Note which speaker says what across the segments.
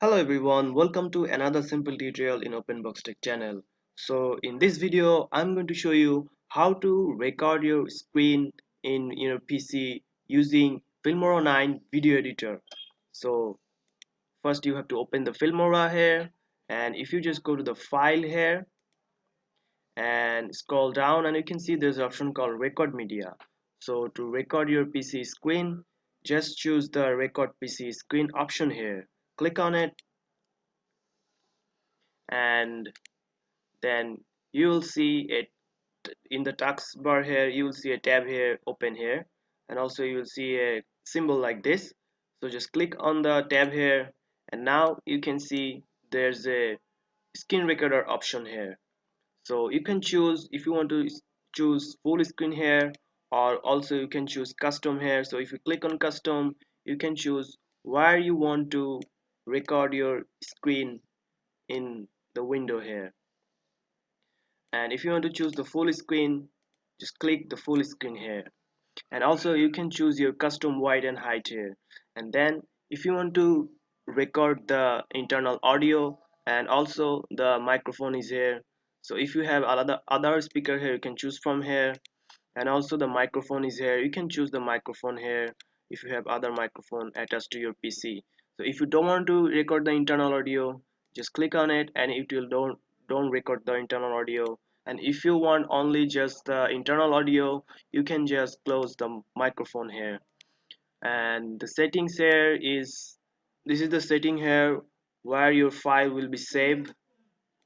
Speaker 1: Hello everyone, welcome to another simple tutorial in OpenBox Tech channel. So in this video, I'm going to show you how to record your screen in your PC using Filmora9 video editor. So first you have to open the Filmora here, and if you just go to the file here and scroll down, and you can see there's an option called record media. So to record your PC screen, just choose the record PC screen option here. Click on it, and then you will see it in the taskbar here. You will see a tab here open here, and also you will see a symbol like this. So just click on the tab here, and now you can see there's a screen recorder option here. So you can choose if you want to choose full screen here, or also you can choose custom here. So if you click on custom, you can choose where you want to record your screen in the window here. And if you want to choose the full screen, just click the full screen here. And also you can choose your custom width and height here. And then if you want to record the internal audio, and also the microphone is here. So if you have other speaker here, you can choose from here. And also the microphone is here, you can choose the microphone here if you have other microphone attached to your PC. So if you don't want to record the internal audio, just click on it and it will don't record the internal audio. And if you want only just the internal audio, you can just close the microphone here. And the settings here is, this is the setting here where your file will be saved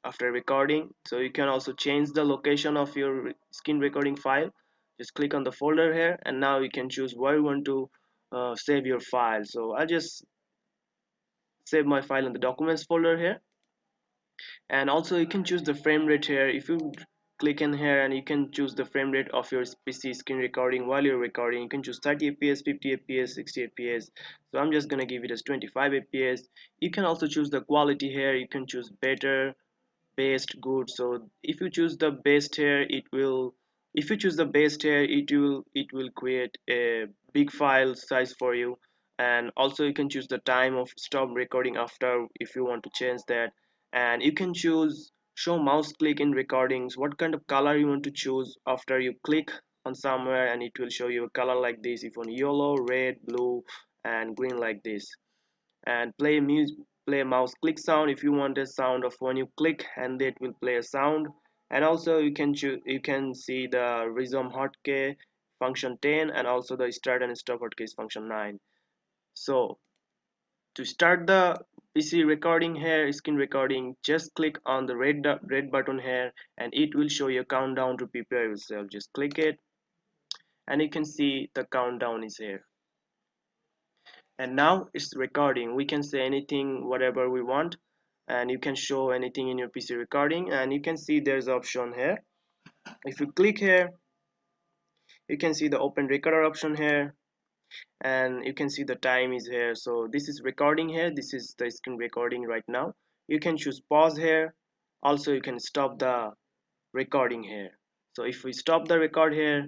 Speaker 1: after recording. So you can also change the location of your screen recording file. Just click on the folder here, and now you can choose where you want to save your file. So I'll just save my file in the documents folder here. And also you can choose the frame rate here. If you click in here, and you can choose the frame rate of your PC screen recording while you're recording. You can choose 30 fps, 50 fps, 60 fps. So I'm just gonna give it as 25 fps. You can also choose the quality here. You can choose better, best, good. So if you choose the best here, it will create a big file size for you. And also you can choose the time of stop recording after if you want to change that. And you can choose show mouse click in recordings, what kind of color you want to choose after you click on somewhere, and it will show you a color like this. If you want yellow, red, blue, and green like this. And play mouse click sound if you want a sound of when you click, and it will play a sound. And also you can see the resume hotkey function 10, and also the start and stop hotkeys function 9. So to start the PC recording here, screen recording, just click on the red button here, and it will show you a countdown to prepare yourself. Just click it, and you can see the countdown is here. And now it's recording. We can say anything whatever we want, and you can show anything in your PC recording. And you can see there's option here. If you click here, you can see the open recorder option here, and you can see the time is here. So this is recording here, this is the screen recording right now. You can choose pause here. Also you can stop the recording here. So if we stop the record here,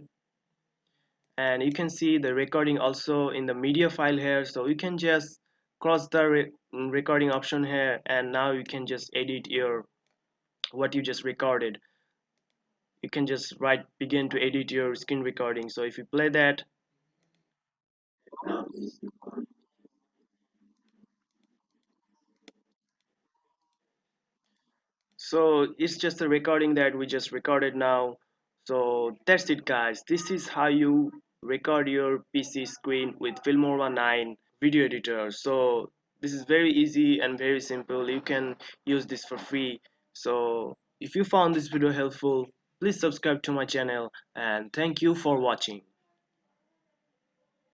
Speaker 1: and you can see the recording also in the media file here. So you can just cross the recording option here, and now you can just edit your what you just recorded. You can just begin to edit your screen recording. So if you play that, so it's just a recording that we just recorded now. So that's it guys, this is how you record your PC screen with Filmora 9 video editor. So this is very easy and very simple. You can use this for free. So if you found this video helpful, please subscribe to my channel, and thank you for watching.